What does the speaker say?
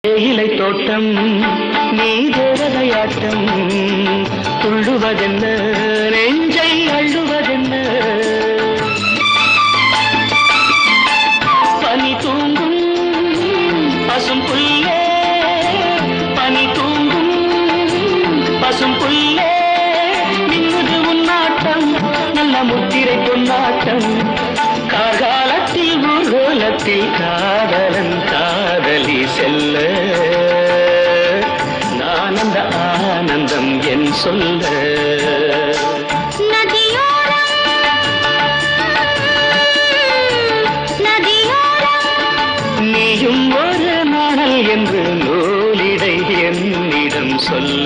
தேயிலை தோட்டம் நீ தேவதையாட்டம் துள்ளுவதென்ன நெஞ்சை அள்ளுவதென்ன பனி தூங்கும் பசும் புல்லே பனி தூங்கும் பசும் புல்லே மின்னுது உன்னாட்டம் நல்ல முத்திரை பொன்னாட்டம் காகாலத்தில் ஊர்வலத்தில் காதலன் காதலி செல்ல நானந்த ஆனந்தம் என் சொல்ல நீயும் ஒரு நாணல் என்று நூலிடை என்னிடம் சொல்ல